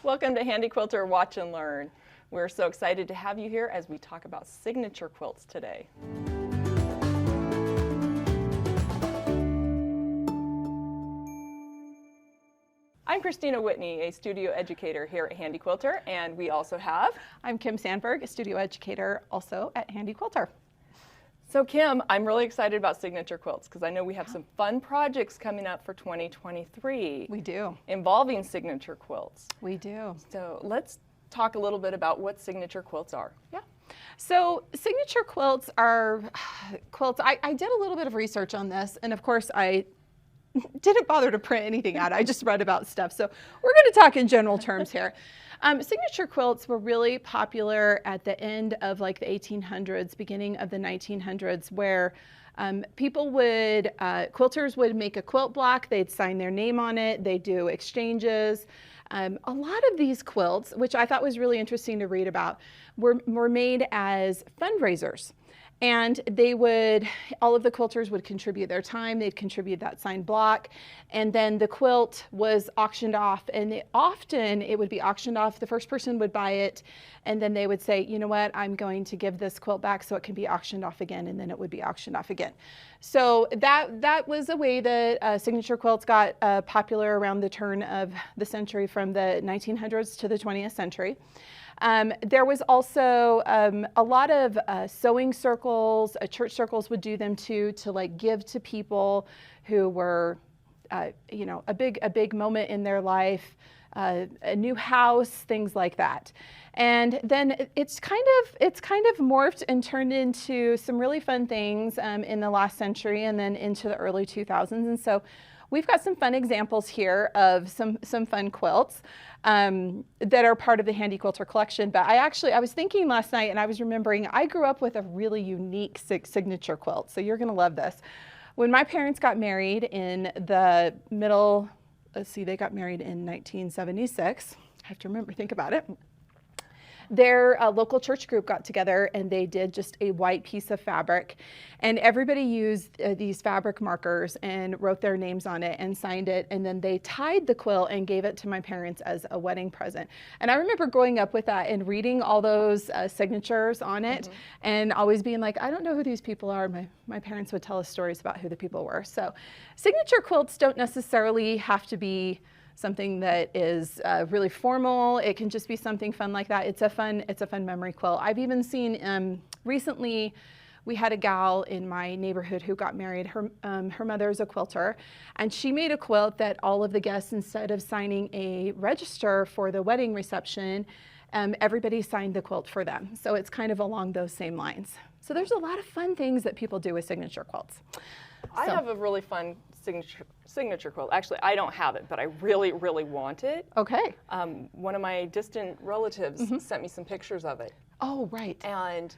Welcome to Handi Quilter Watch and Learn. We're so excited to have you here as we talk about signature quilts today. I'm Kristina Whitney, a studio educator here at Handi Quilter, and we also have... I'm Kim Sandberg, a studio educator also at Handi Quilter. So Kim, I'm really excited about signature quilts because I know we have some fun projects coming up for 2023. We do. Involving signature quilts. We do. So let's talk a little bit about what signature quilts are. Yeah. So signature quilts are quilts. I did a little bit of research on this, and of course I didn't bother to print anything out. I just read about stuff. So we're going to talk in general terms here. Signature quilts were really popular at the end of like the 1800s, beginning of the 1900s, where people would, quilters would make a quilt block, they'd sign their name on it, they'd do exchanges. A lot of these quilts, which I thought was really interesting to read about, were made as fundraisers. And they would, all of the quilters would contribute their time, they'd contribute that signed block, and then the quilt was auctioned off, and often it would be auctioned off, the first person would buy it, and then they would say, you know what, I'm going to give this quilt back so it can be auctioned off again, and then it would be auctioned off again. So that was a way that signature quilts got popular around the turn of the century, from the 1900s to the 20th century. There was also a lot of sewing circles, church circles would do them too, to like give to people who were, you know, a big moment in their life, a new house, things like that. And then it's kind of morphed and turned into some really fun things in the last century and then into the early 2000s. And so we've got some fun examples here of some fun quilts that are part of the Handi Quilter collection. But I was thinking last night, and I was remembering I grew up with a really unique signature quilt. So you're going to love this. When my parents got married in the middle, they got married in 1976. I have to think about it. Their local church group got together and they did just a white piece of fabric, and everybody used these fabric markers and wrote their names on it and signed it, and then they tied the quilt and gave it to my parents as a wedding present. And I remember growing up with that and reading all those signatures on it, and always being like, I don't know who these people are. My parents would tell us stories about who the people were. So signature quilts don't necessarily have to be something that is really formal. It can just be something fun like that. It's a fun memory quilt. I've even seen recently, we had a gal in my neighborhood who got married. Her mother is a quilter, and she made a quilt that all of the guests, instead of signing a register for the wedding reception, everybody signed the quilt for them. So it's kind of along those same lines. So there's a lot of fun things that people do with signature quilts. I have a really fun signature quilt. Actually, I don't have it, but I really, really want it. Okay. One of my distant relatives sent me some pictures of it. Oh, right. And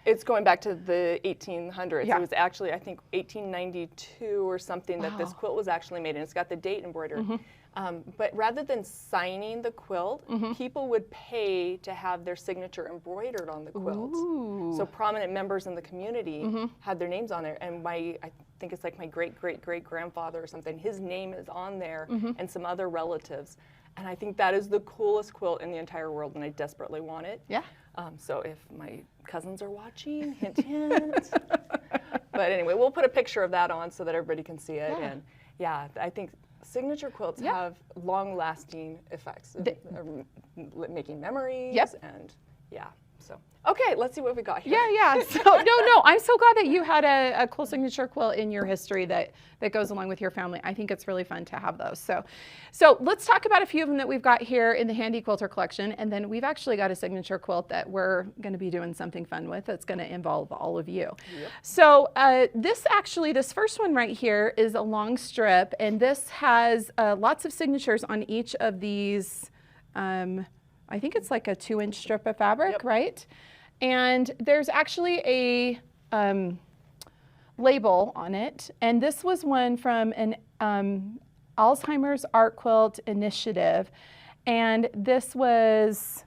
it's going back to the 1800s. Yeah. It was actually, I think, 1892 or something that this quilt was actually made, and it's got the date embroidered. But rather than signing the quilt, people would pay to have their signature embroidered on the quilt. Ooh. So prominent members in the community had their names on there, and I think it's like my great-great-great-grandfather or something, his name is on there, and some other relatives. And I think that is the coolest quilt in the entire world, and I desperately want it. Yeah. So if my cousins are watching, hint, hint. But anyway, we'll put a picture of that on so that everybody can see it. Yeah. And yeah, I think signature quilts have long-lasting effects, making memories. And yeah. So okay, let's see what we got here. Yeah. So no, I'm so glad that you had a cool signature quilt in your history that goes along with your family. I think it's really fun to have those. So let's talk about a few of them that we've got here in the Handi Quilter collection, and then we've actually got a signature quilt that we're going to be doing something fun with that's going to involve all of you. Yep. So this first one right here is a long strip, and this has lots of signatures on each of these. I think it's like a 2-inch strip of fabric, right? And there's actually a label on it. And this was one from an Alzheimer's Art Quilt Initiative. And this was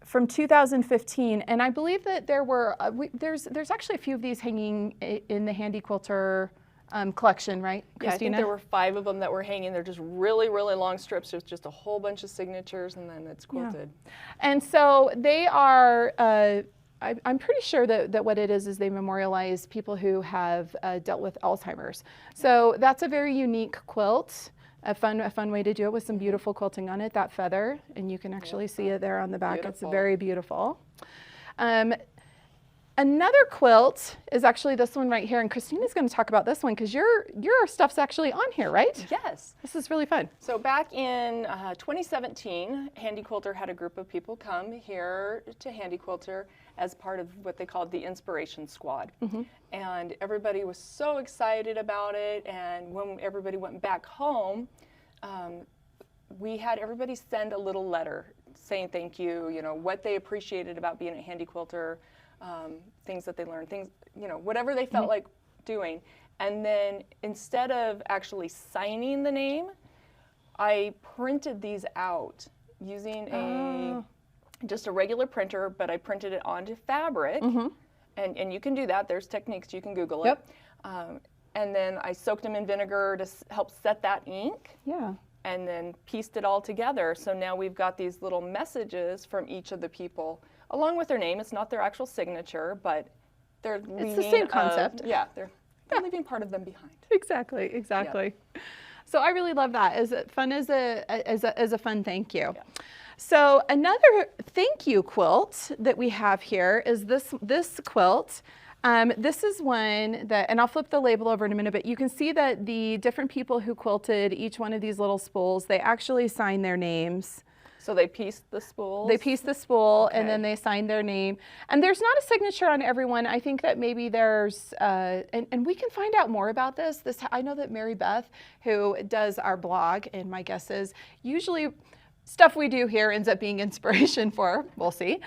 from 2015. And I believe that there were, there's actually a few of these hanging in the Handi Quilter collection, right, Yeah, I think Kristina? there were 5 of them that were hanging. They're just really, really long strips. There's just a whole bunch of signatures, and then it's quilted. And so they are, I'm pretty sure that what it is they memorialize people who have dealt with Alzheimer's. So that's a very unique quilt. A fun way to do it with some beautiful quilting on it, that feather, and you can actually see it there on the back. Beautiful. It's very beautiful. Another quilt is actually this one right here, and Kristina's going to talk about this one because your stuff's actually on here, right? Yes. This is really fun. So back in 2017, Handi Quilter had a group of people come here to Handi Quilter as part of what they called the Inspiration Squad. And everybody was so excited about it, and when everybody went back home, we had everybody send a little letter saying thank you, you know, what they appreciated about being at Handi Quilter, things that they learned, things, you know, whatever they felt like doing. And then instead of actually signing the name, I printed these out using just a regular printer, but I printed it onto fabric. And you can do that. There's techniques. You can Google it. And then I soaked them in vinegar to help set that ink. Yeah. And then pieced it all together. So now we've got these little messages from each of the people, along with their name. It's not their actual signature, but they're leaving. It's the same concept. Yeah, they're leaving part of them behind. Exactly. So I really love that. As fun as a fun thank you. Yeah. So another thank you quilt that we have here is this quilt. This is one that, and I'll flip the label over in a minute, but you can see that the different people who quilted each one of these little spools, they actually signed their names. So they pieced the spools? They pieced the spool, Okay. and then they signed their name. And there's not a signature on everyone. I think that maybe there's, and we can find out more about this. I know that Mary Beth, who does our blog, and my guess is usually stuff we do here ends up being inspiration for, we'll see.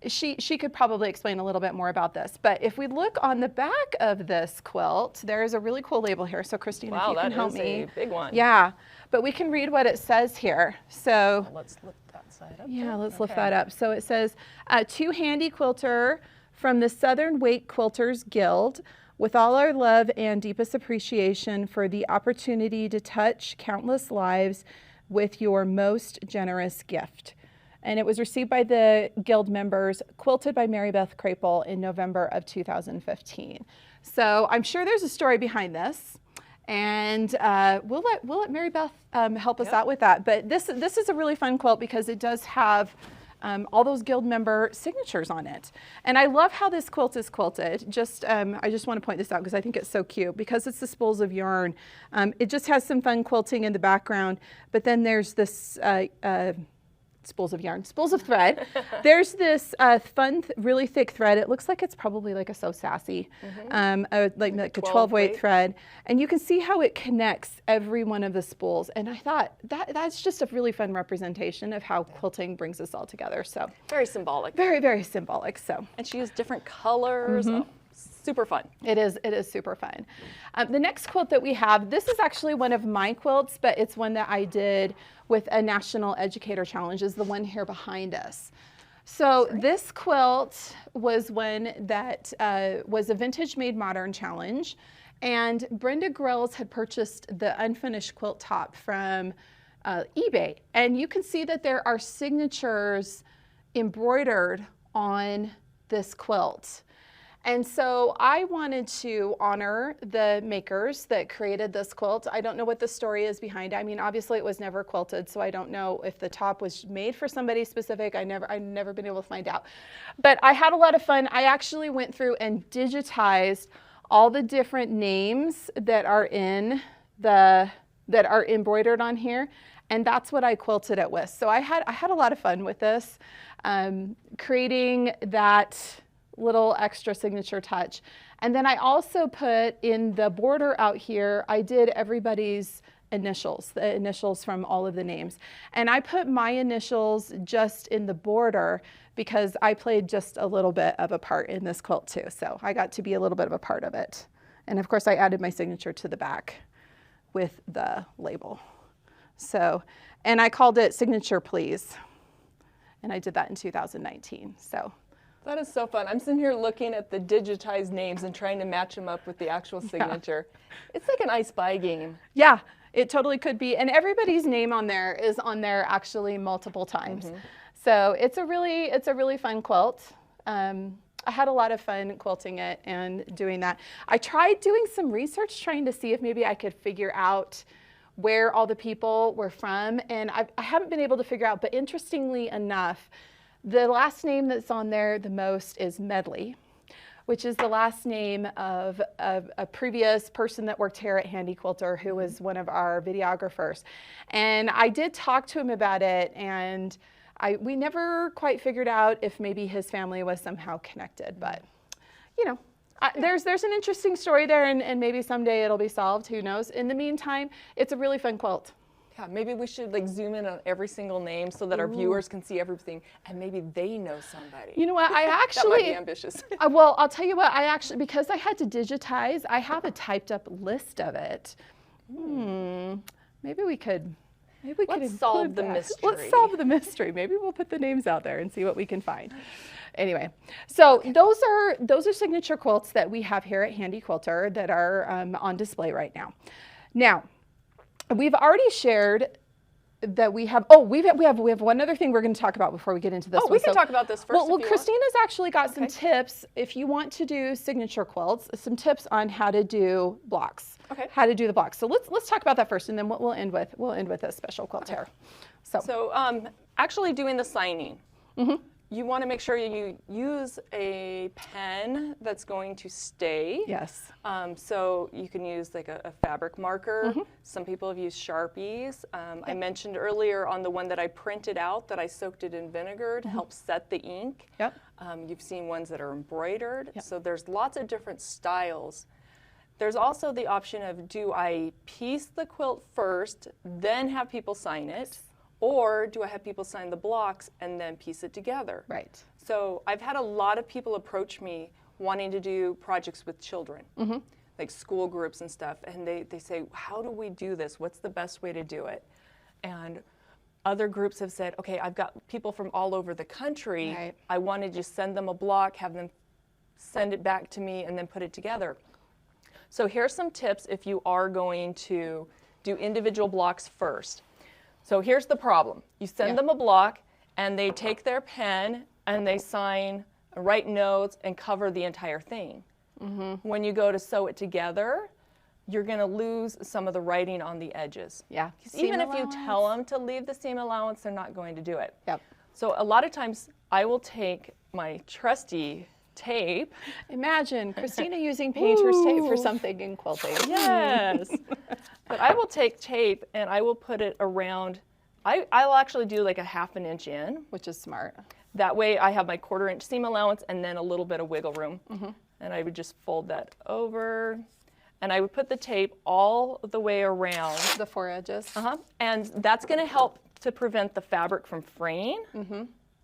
She could probably explain a little bit more about this. But if we look on the back of this quilt, there is a really cool label here. So Kristina, Wow, if you can help me. that is a big one. Yeah, but we can read what it says here. So Let's lift that side up. yeah, there. let's lift that up. So it says, to Handi Quilter from the Southern Wake Quilters Guild, with all our love and deepest appreciation for the opportunity to touch countless lives with your most generous gift. And it was received by the Guild members, quilted by Mary Beth Crapel in November of 2015. So I'm sure there's a story behind this. And we'll let Mary Beth help us out with that. But this is a really fun quilt because it does have all those Guild member signatures on it. And I love how this quilt is quilted. I just want to point this out because I think it's so cute. Because it's the spools of yarn, it just has some fun quilting in the background. But then there's this spools of thread. There's this fun, really thick thread. It looks like it's probably like a So Sassy, like a 12 weight thread. And you can see how it connects every one of the spools. And I thought that's just a really fun representation of how quilting brings us all together. So Very symbolic. very, very symbolic. So And she used different colors. Oh, super fun. it is super fun. The next quilt that we have, this is actually one of my quilts, but it's one that I did with a National Educator Challenge, is the one here behind us. So this quilt was one that was a Vintage Made Modern Challenge, and Brenda Grills had purchased the unfinished quilt top from eBay. And you can see that there are signatures embroidered on this quilt. And so I wanted to honor the makers that created this quilt. I don't know what the story is behind it. I mean, obviously it was never quilted, so I don't know if the top was made for somebody specific. I've never been able to find out. But I had a lot of fun. I actually went through and digitized all the different names that are embroidered on here, and that's what I quilted it with. So I had a lot of fun with this, creating that little extra signature touch. And then I also put in the border out here, I did everybody's initials, the initials from all of the names. And I put my initials just in the border because I played just a little bit of a part in this quilt too. So I got to be a little bit of a part of it. And of course I added my signature to the back with the label. So, and I called it Signature Please. And I did that in 2019. So That is so fun. I'm sitting here looking at the digitized names and trying to match them up with the actual signature. It's like an I Spy game. Yeah, it totally could be. And everybody's name on there is on there actually multiple times. So it's a really fun quilt. I had a lot of fun quilting it and doing that. I tried doing some research trying to see if maybe I could figure out where all the people were from, and I haven't been able to figure out, but interestingly enough, the last name that's on there the most is Medley, which is the last name of a previous person that worked here at Handi Quilter, who was one of our videographers. And I did talk to him about it, and we never quite figured out if maybe his family was somehow connected, but you know, there's an interesting story there, and maybe someday it'll be solved, who knows. In the meantime, it's a really fun quilt. Yeah, maybe we should like zoom in on every single name so that our viewers can see everything, and maybe they know somebody. You know what, I actually... That might be ambitious. Well, I'll tell you what, because I had to digitize, I have a typed up list of it. Maybe we could... Let's solve the mystery. Let's solve the mystery. Maybe we'll put the names out there and see what we can find. Anyway, so those are signature quilts that we have here at Handi Quilter that are on display right now. Now, we've already shared that we have one other thing we're going to talk about before we get into this one. We can talk about this first. Well, Kristina's actually got some tips if you want to do signature quilts, some tips on how to do blocks. Okay. How to do the blocks. So let's talk about that first, and then we'll end with a special quilt here. So actually doing the signing. You want to make sure you use a pen that's going to stay. Yes. So you can use like a fabric marker. Some people have used Sharpies. I mentioned earlier on the one that I printed out that I soaked it in vinegar to help set the ink. Yep. You've seen ones that are embroidered. So there's lots of different styles. There's also the option of, do I piece the quilt first, then have people sign it? Or do I have people sign the blocks and then piece it together? Right. So I've had a lot of people approach me wanting to do projects with children, like school groups and stuff, and they say, how do we do this? What's the best way to do it? And other groups have said, okay, I've got people from all over the country. Right. I want to just send them a block, have them send it back to me, and then put it together. So here's some tips if you are going to do individual blocks first. So here's the problem. You send them a block, and they take their pen, and they sign, write notes, and cover the entire thing. When you go to sew it together, you're going to lose some of the writing on the edges. Yeah. Even if you tell them to leave the seam allowance, they're not going to do it. Yep. So a lot of times, I will take my trusty tape. Imagine Kristina using painter's tape for something in quilting. Yes. But I will take tape and I will put it around, I'll actually do like a ½ inch in. Which is smart. That way I have my ½ inch seam allowance and then a little bit of wiggle room. And I would just fold that over. And I would put the tape all the way around. The 4 edges. And that's going to help to prevent the fabric from fraying.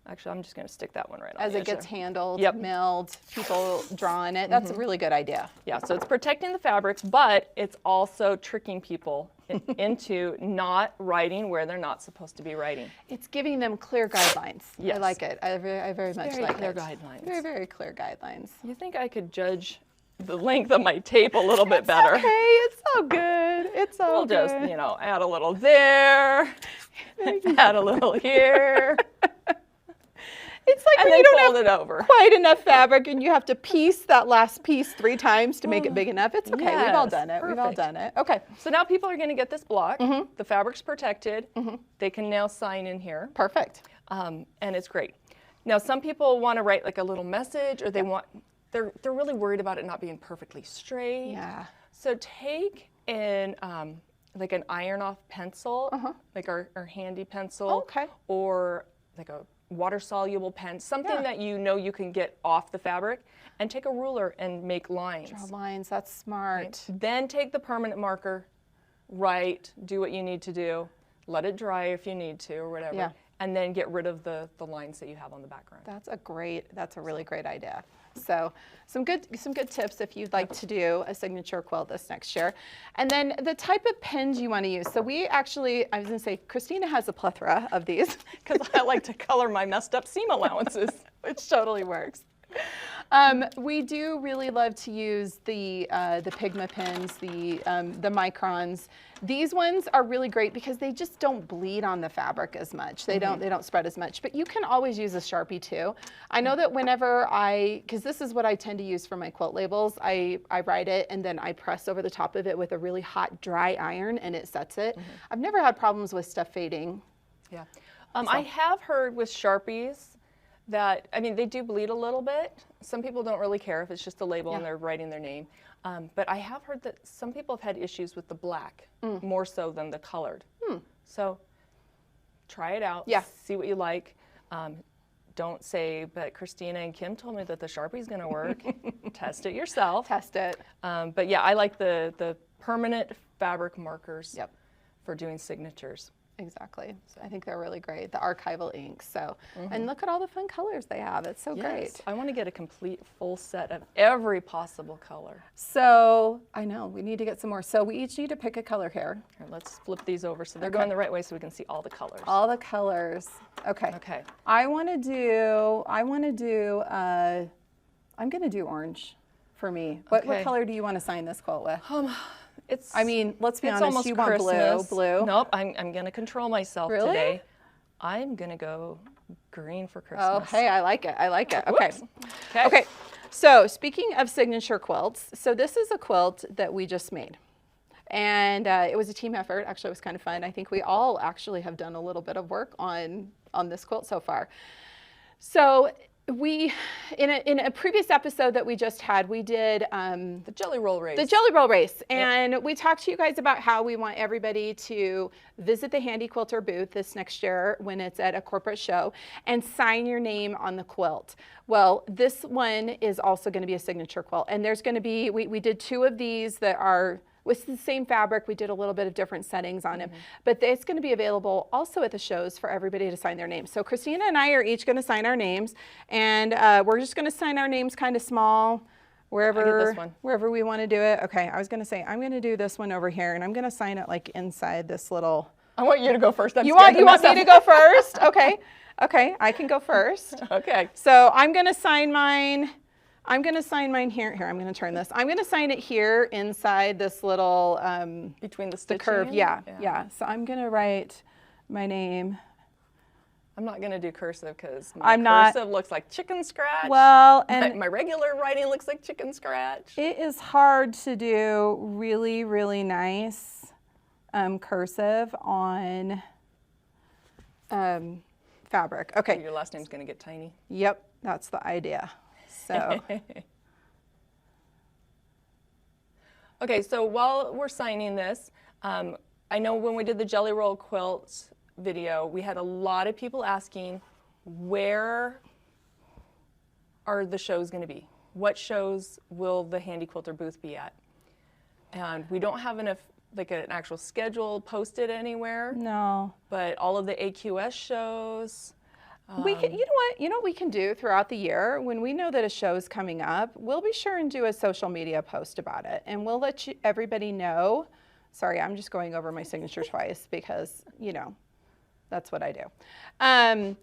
Actually, I'm just going to stick that one right on As the it gets edge handled, Yep. milled, people drawing it. That's a really good idea. Yeah, so it's protecting the fabrics, but it's also tricking people into not writing where they're not supposed to be writing. It's giving them clear guiguidelines. Yes. I like it. I very much like clear it. guidelines. Very, very clear guidelines. You think I could judge the length of my tape a little bit better? Okay, it's all good. It's all We'll good. just, add a little there, add a little here. It's like and when then you don't fold have it over. quite enough fabric and you have to piece that last piece 3 times to make it big enough. It's okay. We've all Yes, done it. We've all perfect. done it. Okay. So now people are going to get this block. The fabric's protected. They can now sign in here. Perfect. And it's great. Now some people want to write like a little message, or they're really worried about it not being perfectly straight. Yeah. So take in like an iron-off pencil, like our handy pencil, Okay. or like a water-soluble pen, something that you can get off the fabric, and take a ruler and make lines. Draw lines. That's smart. Then take the permanent marker, write, do what you need to do, let it dry if you need to, or whatever. Yeah. And then get rid of the lines that you have on the background. That's a really great idea. So some good tips if you'd like to do a signature quilt this next year. And then the type of pens you want to use. So we actually, I was going to say, Kristina has a plethora of these. Because I like to color my messed up seam allowances. Which totally works. We do really love to use the Pigma pins, the microns. These ones are really great because they just don't bleed on the fabric as much. They don't spread as much. But you can always use a Sharpie too. I know that whenever because this is what I tend to use for my quilt labels, I write it and then I press over the top of it with a really hot dry iron and it sets it. I've never had problems with stuff fading. Yeah. I have heard with Sharpies that, I mean, they do bleed a little bit. Some people don't really care if it's just a label and they're writing their name. But I have heard that some people have had issues with the black more so than the colored. So try it out. Yeah. See what you like. Don't say, but Kristina and Kim told me that the Sharpie's going to work. Test it yourself. Test it. But yeah, I like the permanent fabric markers for doing signatures. Exactly. So I think they're really great. The archival inks. So, and look at all the fun colors they have. It's so great. I want to get a complete full set of every possible color. So I know we need to get some more. So we each need to pick a color here. Here, let's flip these over so they're going the right way so we can see all the colors. All the colors. Okay. Okay. I'm going to do orange for me. What color do you want to sign this quilt with? I mean, let's be honest, you want blue. Nope, I'm going to control myself today. I'm going to go green for Christmas. Oh, hey, I like it. I like it. Okay. Okay. Okay. So speaking of signature quilts, so this is a quilt that we just made. And it was a team effort. Actually, it was kind of fun. I think we all actually have done a little bit of work on this quilt so far. So we, in a previous episode that we just had, we did the Jelly Roll Race. The Jelly Roll Race. And we talked to you guys about how we want everybody to visit the Handi Quilter booth this next year when it's at a corporate show and sign your name on the quilt. Well, this one is also going to be a signature quilt. And there's going to be, we did 2 of these that are with the same fabric. We did a little bit of different settings on them, but it's going to be available also at the shows for everybody to sign their names. So Kristina and I are each going to sign our names, and we're just going to sign our names kind of small, wherever we want to do it. Okay, I was going to say I'm going to do this one over here, and I'm going to sign it like inside this little. I want you to go first. You want me to go first? Okay, okay, I can go first. Okay. So I'm going to sign mine. I'm going to sign mine here. Here, I'm going to turn this. I'm going to sign it here inside this little between the curve. Yeah. So I'm going to write my name. I'm not going to do cursive because cursive looks like chicken scratch. Well, and my regular writing looks like chicken scratch. It is hard to do really, really nice cursive on fabric. Okay. So your last name's going to get tiny. Yep, that's the idea. So. Okay, so while we're signing this, I know when we did the Jelly Roll Quilts video, we had a lot of people asking, where are the shows going to be? What shows will the Handi Quilter booth be at? And we don't have enough, like an actual schedule posted anywhere. No. But all of the AQS shows. We can, you know what we can do throughout the year when we know that a show is coming up, we'll be sure and do a social media post about it, and we'll let everybody know. Sorry, I'm just going over my signature twice because, you know, that's what I do.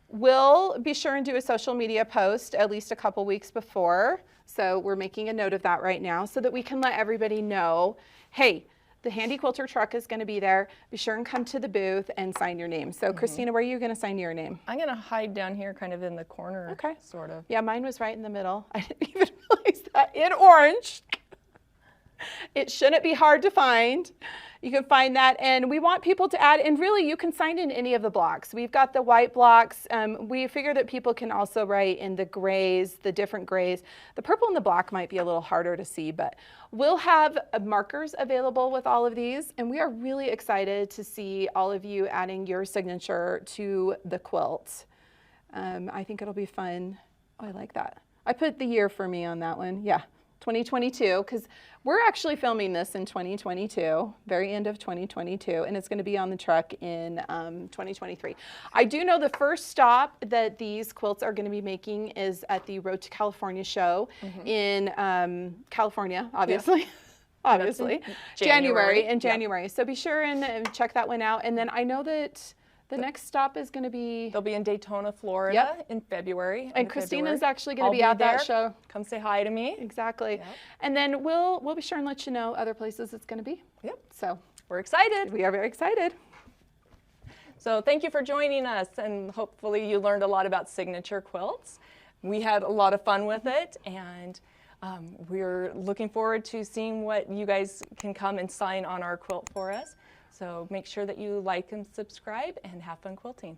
We'll be sure and do a social media post at least a couple weeks before. So we're making a note of that right now so that we can let everybody know, hey, the Handi Quilter truck is going to be there. Be sure and come to the booth and sign your name. So Kristina, where are you going to sign your name? I'm going to hide down here kind of in the corner, sort of. Yeah, mine was right in the middle. I didn't even realize that. In orange. It shouldn't be hard to find. You can find that, and we want people to add, and really you can sign in any of the blocks. We've got the white blocks. We figure that people can also write in the grays, the different grays. The purple and the black might be a little harder to see, but we'll have markers available with all of these, and we are really excited to see all of you adding your signature to the quilt. I think it'll be fun. Oh, I like that. I put the year for me on that one. Yeah. 2022, because we're actually filming this in 2022, very end of 2022, and it's going to be on the truck in 2023. I do know the first stop that these quilts are going to be making is at the Road to California show in California, obviously. Yeah. Obviously, January. So be sure and check that one out. And then I know that The next stop is going to be... They'll be in Daytona, Florida in February. And Kristina's actually going to be at that show. Come say hi to me. Exactly. Yep. And then we'll be sure and let you know other places it's going to be. Yep. So we're excited. We are very excited. So thank you for joining us, and hopefully you learned a lot about signature quilts. We had a lot of fun with it, and we're looking forward to seeing what you guys can come and sign on our quilt for us. So make sure that you like and subscribe, and have fun quilting.